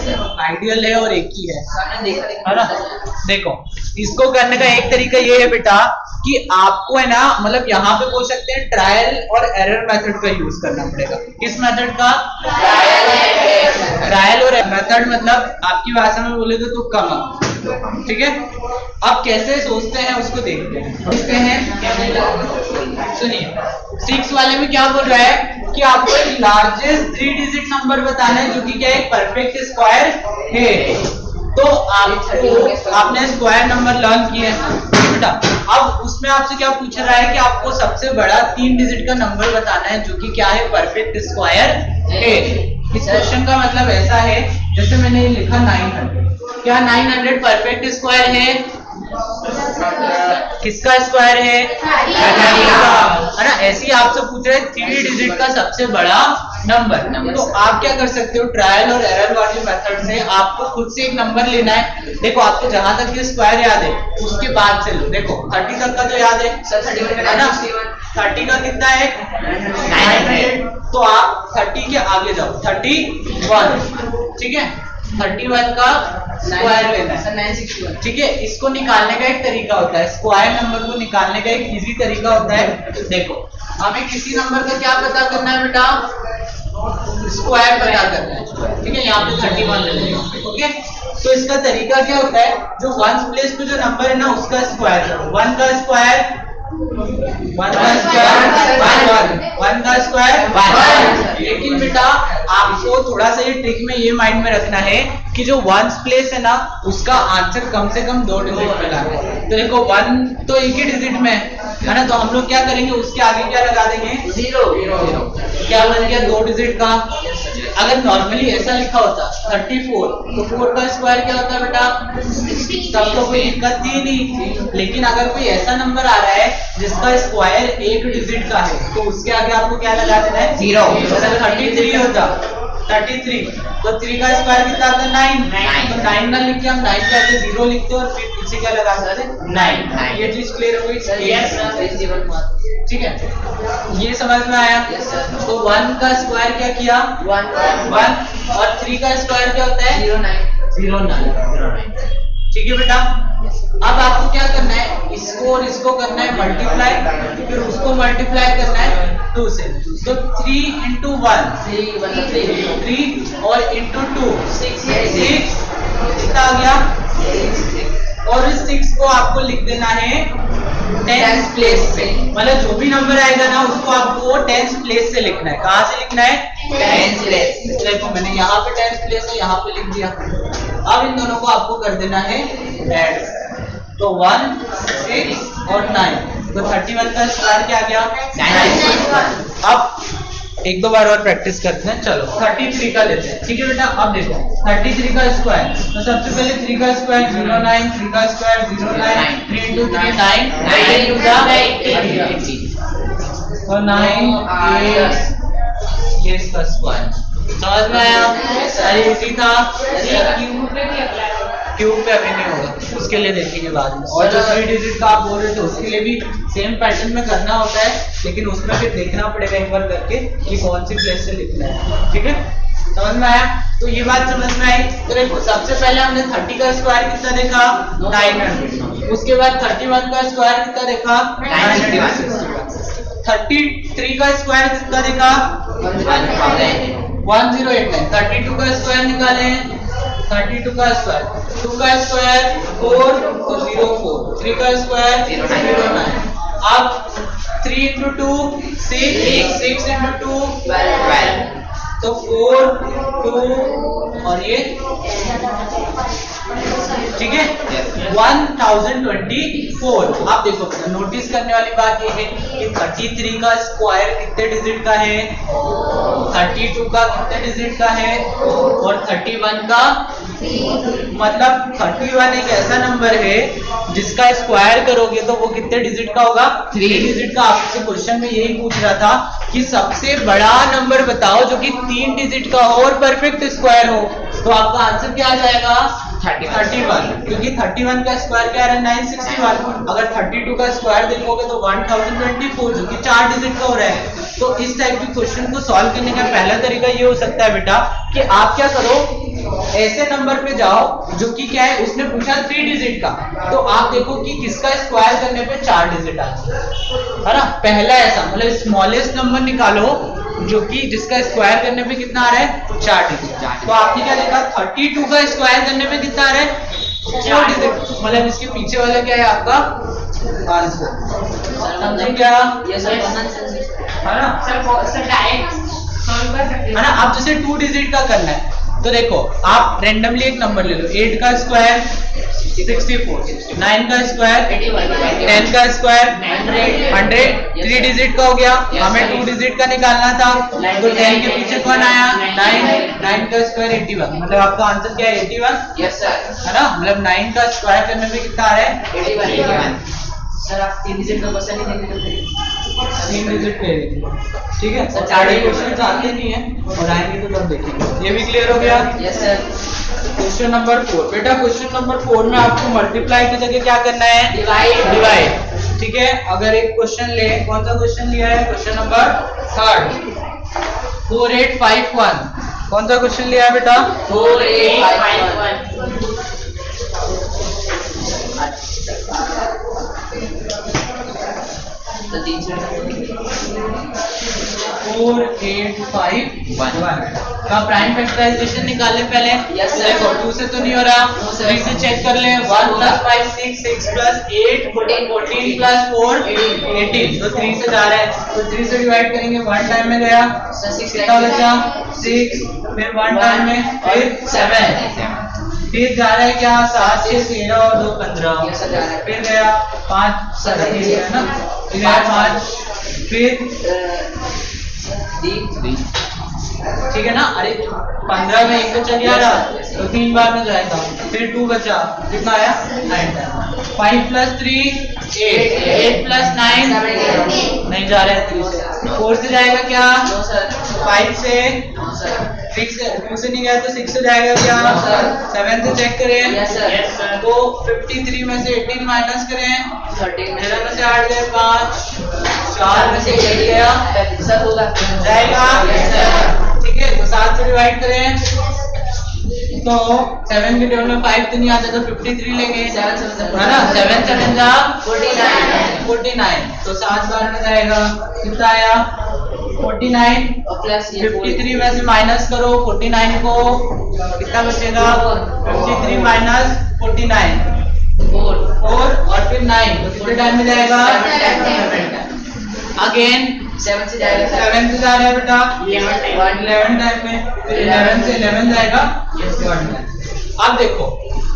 Ideal है और एक ही है ना। देखो इसको करने का एक तरीका ये है बेटा कि आपको है ना मतलब यहाँ पे बोल सकते हैं ट्रायल और एरर मेथड का यूज करना पड़ेगा। किस मेथड का? ट्रायल और मेथड मतलब आपकी भाषा में बोले तो कम, ठीक है। अब कैसे सोचते हैं उसको देखते हैं। सुनिए 6 वाले में क्या बोल रहा है कि आपको एक लार्जेस्ट 3 डिजिट नंबर बताना है जो कि क्या एक परफेक्ट स्क्वायर है। तो आपने स्क्वायर नंबर लर्न किए बेटा। अब उसमें आपसे क्या पूछ रहा है कि आपको सबसे बड़ा 3 डिजिट का नंबर बताना है जो कि क्या है परफेक्ट स्क्वायर है। इस क्वेश्चन का मतलब ऐसा है जैसे मैंने लिखा 900, क्या 900 परफेक्ट स्क्वायर है? किसका स्क्वायर है? है ना। ऐसे ही आपसे पूछ रहे 3 डिजिट का सबसे बड़ा नंबर। तो आप क्या कर सकते हो ट्रायल और एरर वाली मेथड से आपको खुद से एक नंबर लेना है। देखो आपको जहां तक ये स्क्वायर याद है उसके बाद से लो। देखो 30 तक का तो याद है सर, 30 है ना। 30 का कितना है? 900। तो आप 30 के आगे जाओ 31, ठीक है। 31 का स्क्वायर लेना है 961, ठीक है। इसको निकालने का एक तरीका होता है, स्क्वायर नंबर को निकालने का एक इजी तरीका होता है। देखो हमें किसी नंबर का क्या पता करना है बेटा? स्क्वायर पता करना है, ठीक है। यहाँ पे 31 ले लेंगे, ओके। तो इसका तरीका क्या होता है, जो 1 प्लेस पे जो नंबर है ना उसका स्क्वायर करो। 1 का स्क्वायर 1 का स्क्वायर। लेकिन बेटा आपको थोड़ा सा ये ट्रिक में ये माइंड में रखना है कि जो 1 प्लेस है ना उसका आंसर कम से कम 2 डिजिट में लाना है। तो देखो 1 तो एक ही डिजिट में है ना, तो हम लोग क्या करेंगे उसके आगे क्या लगा देंगे? 0। क्या बन गया 2 डिजिट का। अगर नॉर्मली ऐसा लिखा होता 34 तो 4 का स्क्वायर क्या होता है बेटा? तब तो कोई दिक्कत थी नहीं। लेकिन अगर कोई ऐसा नंबर आ रहा है जिसका स्क्वायर 1 डिजिट का है तो उसके आगे आपको क्या लगा देना है? 0। अगर 33 होता 33 तो 3 का स्क्वायर कितना आता है? 9। तो 9 ना लिख के हम 9 के आगे 0 लिखते और फिर पीछे क्या लगा सकते हैं? 9। ये चीज क्लियर हो गई? ठीक है, ये समझ में आया? तो 1 का स्क्वायर क्या किया? 1 और 3 का स्क्वायर क्या होता है? 09। ठीक है बेटा। अब आपको क्या करना है, इसको और इसको करना है मल्टीप्लाई, फिर उसको मल्टीप्लाई करना है 2 से। तो 3 into 1 3 और into 2 6 कितना आ गया? और इस 6 को आपको लिख देना है 10th प्लेस पे। मतलब जो भी नंबर आएगा ना उसको आपको 10th प्लेस से लिखना है। कहाँ से लिखना है? 10th place. देखो मैंने यहाँ पे 10th प्लेस है यहाँ पे लिख दिया। अब इन दोनों को आपको कर देना है ऐड। तो 1 6 और 9 तो 31 का स्क्वायर क्या आ गया? 9। अब एक दो बार और प्रैक्टिस करते हैं। चलो 33 का लेते हैं, ठीक है बेटा। अब देखो 33 का स्क्वायर, तो सबसे पहले 3 का स्क्वायर 09, 3 का स्क्वायर 09, 3 into 3 9, 9 into 80, तो 9 ये इसका स्क्वायर। समझ में आया? अरे इसी था। क्यूब पे अभी नहीं होगा, उसके लिए देखेंगे बाद में। और जो 3 डिजिट का आप बोल रहे थे उसके लिए भी सेम पैटर्न में करना होता है, लेकिन उसमें फिर देखना पड़ेगा एक बार करके कि कौन सी प्लेस से लिखना है, ठीक है। समझ में आया? तो ये बात समझ में आई। तो देखो सबसे पहले हमने 30 का स्क्वायर कितना देखा? 900। उसके बाद 31 का स्क्वायर कितना देखा? 961। 33 का स्क्वायर कितना देखा? 1089। 32 का स्क्वायर निकाले, 32 का स्क्वायर 2 का स्क्वायर 4 तो 04, 3 का स्क्वायर 09। अब 3 into 2 6, 6 into 2 12, तो 4 2 और ये ठीक है 1024। आप देखो नोटिस करने वाली बात ये है कि 33 का स्क्वायर कितने डिजिट का है, 32 का कितने डिजिट का है और 31 का, मतलब 31 एक ऐसा नंबर है जिसका स्क्वायर करोगे तो वो कितने डिजिट का होगा? 3 डिजिट का। आपसे क्वेश्चन में यही पूछ रहा था कि सबसे बड़ा नंबर बताओ जो कि 3 डिजिट का हो और परफेक्ट स्क्वायर हो, तो आपका आंसर क्या आ जाएगा? 31, क्योंकि 31 का स्क्वायर क्या है? 961। अगर 32 का स्क्वायर देखोगे तो 1024 जो कि 4 डिजिट का हो रहा है। तो इस टाइप के क्वेश्चन को सॉल्व करने का पहला तरीका ये हो सकता है बेटा कि आप क्या करो, ऐसे नंबर पे जाओ जो कि क्या है, उसने पूछा 3 डिजिट का, तो आप देखो कि किसका स्क्वायर करने पे 4 डिजिट आती है ना। पहला ऐसा मतलब स्मॉलेस्ट नंबर निकालो जो कि जिसका स्क्वायर करने पे कितना आ रहा है, 4 डिजिट। तो आपने क्या लिखा, 32 का स्क्वायर करने पे कितना आ रहा है, 4 डिजिट। मतलब इसके पीछे वाला क्या है आपका आंसर, समझे क्या? है ना है ना। अब जैसे 2 डिजिट का करना है तो देखो आप रेंडमली एक नंबर ले लो, 8 का स्क्वायर 64, 9 का स्क्वायर 10 का स्क्वायर 100, 3 डिजिट का हो गया। हमें 2 डिजिट का निकालना था तो 10 के पीछे कौन आया, 9 का स्क्वायर 81, मतलब आपका आंसर क्या है 81। Yes sir. है ना, मतलब 9 का स्क्वायर करने में कितना आ रहा है 81। सर आप 3 डिजिट का क्वेश्चन नहीं देंगे, 3 डिजिट पे ठीक है। सर, सारे क्वेश्चन आते नहीं है और आएंगे तो तब देखेंगे। ये भी क्लियर हो गया। Yes sir. क्वेश्चन नंबर 4 बेटा, क्वेश्चन नंबर 4 में आपको मल्टीप्लाई की जगह क्या करना है, डिवाइड। ठीक है, अगर एक क्वेश्चन ले, कौन सा क्वेश्चन लिया है, क्वेश्चन नंबर 3 4851, कौन सा क्वेश्चन लिया है बेटा, 4851। तो 4851 का प्राइम फैक्टराइजेशन निकाले पहले। Yes, sir. देखो 2 से तो नहीं हो रहा, No, sir. 3 से चेक कर ले। 1 + 5 6, 6 + 8 14, 14 + 4 18, तो 3 से जा रहा है तो 3 से डिवाइड करेंगे, 1 टाइम में गया, सर 6 कितना बचा 6, फिर 1 टाइम में, फिर 7, फिर जा रहा है क्या 7 से 13 और 2 15, Yes, sir, जा रहा है। फिर गया 5 7 है ना, फिर गया 5, फिर 3 ठीक है ना। अरे 15 में 1 तो चल गया तो 3 बार में जाएगा, फिर 2 बचा, कितना आया 9। 5 + 3 8, 8 + 9 नहीं जा रहा है 3 से, 4 से जाएगा क्या, नो सर। 5 से, नो सर। 6 से, 2 से नहीं गया तो 6 से जाएगा क्या, 7 से चेक करें। Yes sir. तो 53 में से 18 माइनस करें, 13 13 में से 8 गए 5, 4 में से 8 गया सर होगा जाएगा। Yes sir. ठीक है, तो 7 से डिवाइड करें तो 7 के टेबल में 5 तो नहीं आता तो 53 लेंगे, 7 है ना। 7 7 जा 49 तो 7 बार में जाएगा, कितना आया 49। और प्लस ये 53 में से माइनस करो 49 को, कितना बचेगा 53 माइनस 49 4 और फिर 9, तो कितने टाइम में जाएगा, अगेन 7 से जाएगा 7 से जा रहा है बेटा 11 टाइम में, फिर 11 से 11 जाएगा 1 टाइम। अब देखो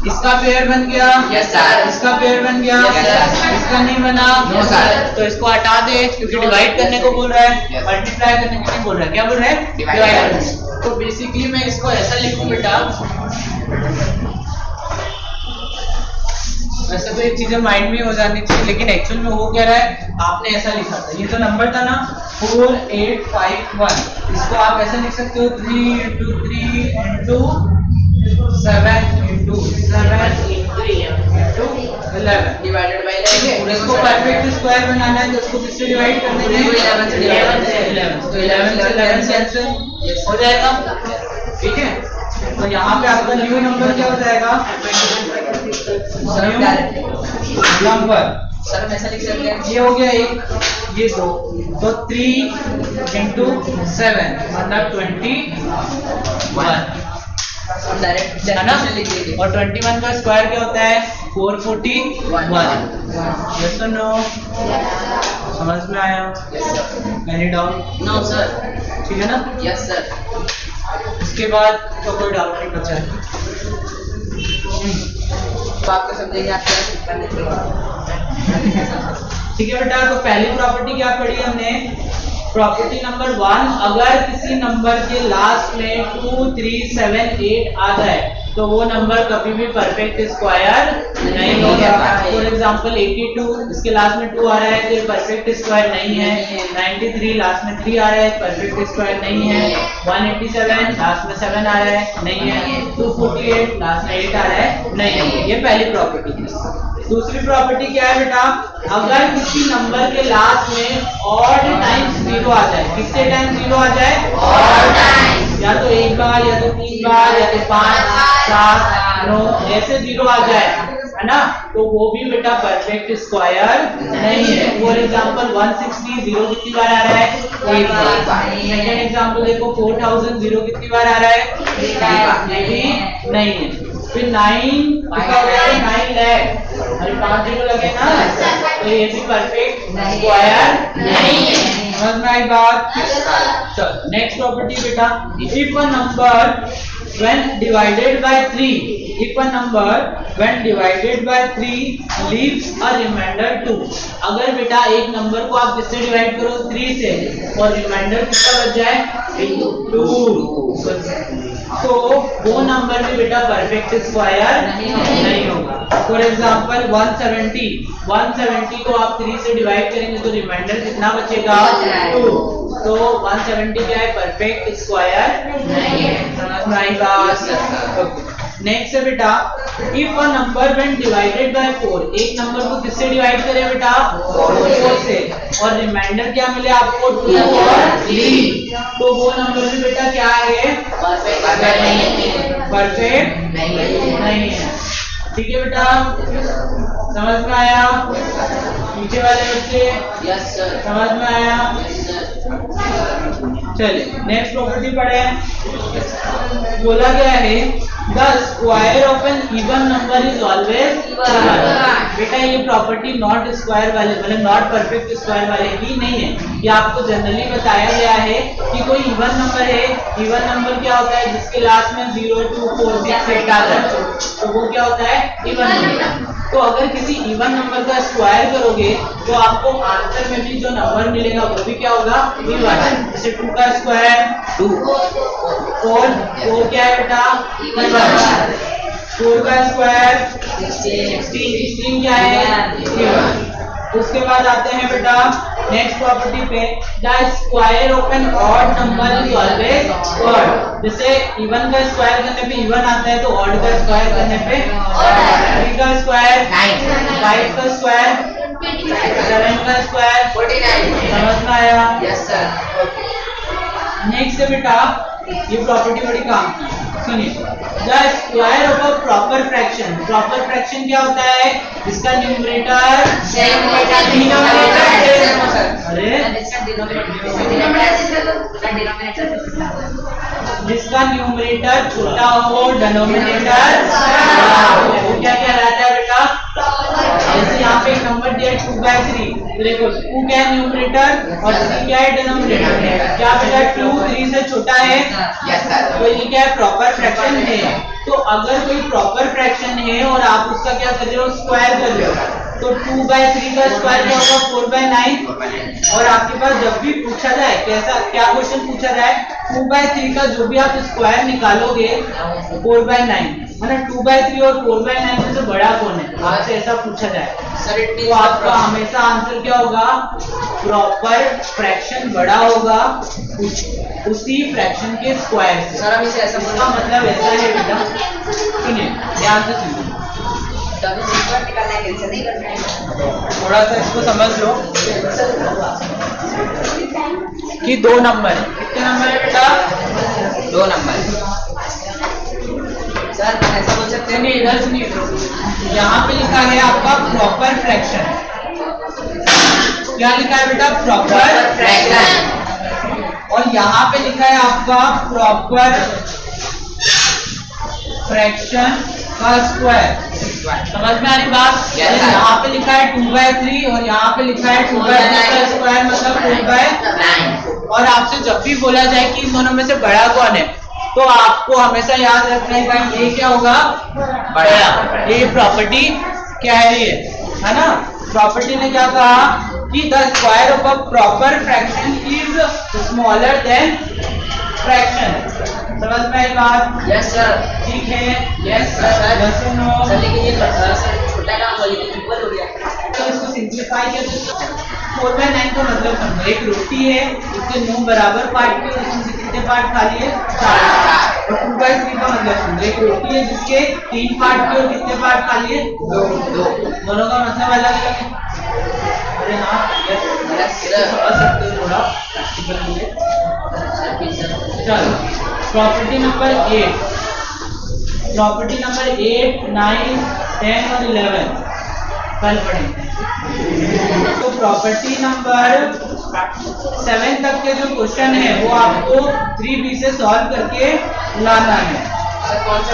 इसका पेयर बन गया, यस सर। इसका पेयर बन गया, Yes, sir. इसका नहीं बना, No, sir. तो इसको हटा दे क्योंकि डिवाइड करने को बोल रहा है, मल्टीप्लाई करने को नहीं बोल रहा है। क्या बोल रहा है, Divide डिवाइड करने। करने। तो बेसिकली मैं इसको ऐसा लिखूं बेटा, वैसे तो ये चीजें माइंड में हो जानी चाहिए लेकिन एक्चुअल में वो कह रहा है आपने ऐसा लिखा था, ये तो नंबर था ना 4851, इसको आप ऐसा लिख सकते हो 3 × 3 × 7 × 7 × 11 डिवाइडेड बाय लेंगे। इसको परफेक्ट स्क्वायर बनाना है तो इसको किससे डिवाइड कर देंगे, 11 से divide करेंगे। 11 तो 11 से 11 से आंसर हो जाएगा। ठीक है, तो यहाँ पे आपका न्यू नंबर क्या हो जाएगा, नंबर सर हम ऐसा लिख सकते हैं, ये हो गया 1, ये 2, तो 3 × 7 मतलब 21 हम डायरेक्ट है ना, लिख देंगे। और 21 का स्क्वायर क्या होता है 441। यस और नो, समझ में आया, एनी डाउट, नो सर। ठीक है ना। Yes sir. इसके बाद तो कोई डाउट नहीं बचा है। तो आपको समझेंगे आप क्या ठीक है बेटा, तो पहली प्रॉपर्टी क्या पढ़ी हमने, प्रॉपर्टी नंबर 1, अगर किसी नंबर के लास्ट में 2 3 7 8 आ जाए तो वो नंबर कभी भी परफेक्ट स्क्वायर नहीं होगा। फॉर एग्जांपल 82, इसके लास्ट में 2 आ रहा है तो ये परफेक्ट स्क्वायर नहीं है। 93 लास्ट में 3 आ रहा है, परफेक्ट स्क्वायर नहीं है। 187 लास्ट में 7 आ रहा है, नहीं है। 248 लास्ट में 8 आ रहा है, नहीं है। ये पहली प्रॉपर्टी है। दूसरी प्रॉपर्टी क्या है बेटा, अगर किसी नंबर के लास्ट में ऑड टाइम्स 0 आ जाए, किससे टाइम 0 आ जाए, ऑड टाइम्स या तो एक बार या तो 3 बार या तो 5 7 9 ऐसे 0 आ जाए, है ना, तो वो भी बेटा परफेक्ट स्क्वायर नहीं है। फॉर एग्जांपल 160 0 कितनी बार आ रहा है? एक बार। सेकंड एग्जांपल देखो 4000 0 कितनी बार आ रहा है? एक बार। ये भी नहीं है। फिर 9 कितना हो जाएगा? 9 लाख, अरे 5 0 लगे ना, तो ये भी परफेक्ट स्क्वायर नहीं है। समझ में आई बात? चलो नेक्स्ट प्रॉपर्टी बेटा, if a number when divided by 3, if a number when divided by 3 leaves a remainder 2, अगर बेटा एक नंबर को आप किससे डिवाइड करो? 3 से, और रिमाइंडर कितना बच जाए? 2, तो वो नंबर भी बेटा परफेक्ट स्क्वायर नहीं होगा। फॉर एग्जांपल 170 को आप 3 से डिवाइड करेंगे तो रिमाइंडर कितना बचेगा? 2, तो 170 क्या है? परफेक्ट स्क्वायर नहीं है। समझ में आई बात? नेक्स्ट है बेटा, if a number when divided by 4, एक नंबर को किससे डिवाइड करें बेटा? 4 से, और रिमाइंडर क्या मिले आपको? 2 और 3, तो वो नंबर भी बेटा क्या है? परफेक्ट नहीं है। ठीक है बेटा, समझ में आया? पीछे वाले बच्चे यस सर, समझ में आया? चलिए नेक्स्ट प्रॉपर्टी पढ़े। बोला गया है the square of an even number is always even. बेटा ये प्रॉपर्टी नॉट स्क्वायर वाले मतलब नॉट परफेक्ट स्क्वायर वाले की नहीं है। ये आपको जनरली बताया गया है कि कोई इवन नंबर है, इवन नंबर क्या होता है? जिसके लास्ट में 0 2 4 6 8 आता है, तो वो क्या होता है? Even number. तो अगर किसी इवन नंबर का स्क्वायर करोगे तो आपको आंसर में भी जो नंबर मिलेगा वो भी क्या होगा? इवन। जैसे 2 का स्क्वायर 2, 4 क्या है बेटा? इवन। 4 का स्क्वायर 16 क्या है? इवन। उसके बाद आते हैं बेटा नेक्स्ट प्रॉपर्टी पे, the square of an odd number is always odd. जैसे इवन का स्क्वायर करने पे इवन आता है, तो ऑड का स्क्वायर करने पे 3 का स्क्वायर 5 का स्क्वायर 7 का स्क्वायर 49। समझ में आया? Yes sir. नेक्स्ट है बेटा, ये प्रॉपर्टी बड़ी काम की, सुनिए। The square of a proper fraction, proper fraction क्या होता है? जिसका न्यूमरेटर सेम अरे जिसका न्यूमरेटर छोटा हो, डिनोमिनेटर बड़ा हो, वो क्या कहलाता है बेटा? जैसे यहाँ पे एक नंबर दिया 2/3, तो देखो 2 क्या है न्यूमरेटर और 3 क्या है डिनोमिनेटर। क्या बेटा 2 3 से छोटा है? Yes sir. तो ये क्या है? प्रॉपर फ्रैक्शन है। तो अगर कोई प्रॉपर फ्रैक्शन है और आप उसका क्या कर रहे हो? स्क्वायर कर रहे हो, तो 2/3 का स्क्वायर क्या होगा? 4/9। और आपके पास जब भी पूछा जाए कैसा क्या क्वेश्चन पूछा जाए, 2/3 का जो भी आप स्क्वायर निकालोगे 4/9, है ना, 2/3 और 4/9 में से बड़ा कौन है? आपसे ऐसा पूछा जाए सर इट तो आपका हमेशा आंसर क्या होगा? प्रॉपर फ्रैक्शन बड़ा होगा उसी फ्रैक्शन के स्क्वायर से। सर हम इसे ऐसा इसका मतलब ऐसा है बेटा, सुनिए ध्यान से सुनिए, थोड़ा सा इसको समझ लो कि 2 नंबर है। कितने नंबर है बेटा? 2 नंबर। सर ऐसा बोल सकते हैं? नहीं इधर सुनिए, यहाँ पे लिखा है आपका प्रॉपर फ्रैक्शन। क्या लिखा है बेटा? Proper fraction. और यहाँ पे लिखा है आपका प्रॉपर फ्रैक्शन का स्क्वायर। समझ में आ रही बात? यहाँ पे लिखा है 2/3 और यहाँ पे लिखा है 2/9 का स्क्वायर मतलब 4/9। और आपसे जब भी बोला जाए कि इन दोनों में से बड़ा कौन है, तो आपको हमेशा याद रखना है भाई ये क्या होगा? बड़ा। ये प्रॉपर्टी कह रही है ना? प्रॉपर्टी ने क्या कहा कि the square of a proper fraction is smaller than fraction. समझ में आई बात? Yes sir. ठीक है? Yes sir. यस और नो? सर लेकिन ये सर छोटा काम वाली इक्वल हो गया, तो इसको सिंप्लीफाई किया तो 4/9 का मतलब समझो, एक रोटी है उसके 9 बराबर पार्ट के, उसमें से कितने पार्ट खा लिए? 4। और 2/3 का मतलब समझो, एक रोटी है जिसके 3 पार्ट के और कितने पार्ट खा लिए? 2। दोनों का मतलब अलग अलग है। अरे हाँ यस समझ सकते हो थोड़ा प्रैक्टिकल। चलो प्रॉपर्टी नंबर 8, प्रॉपर्टी नंबर 8, 9, 10 और 11 कल पढ़ेंगे। तो प्रॉपर्टी नंबर 7 तक के जो क्वेश्चन है वो आपको 3B से सॉल्व करके लाना है। सर कौन सा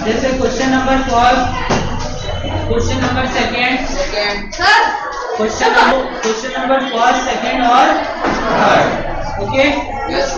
जैसे question number first, question number second, sir question number first, second और थर्ड। Okay, yes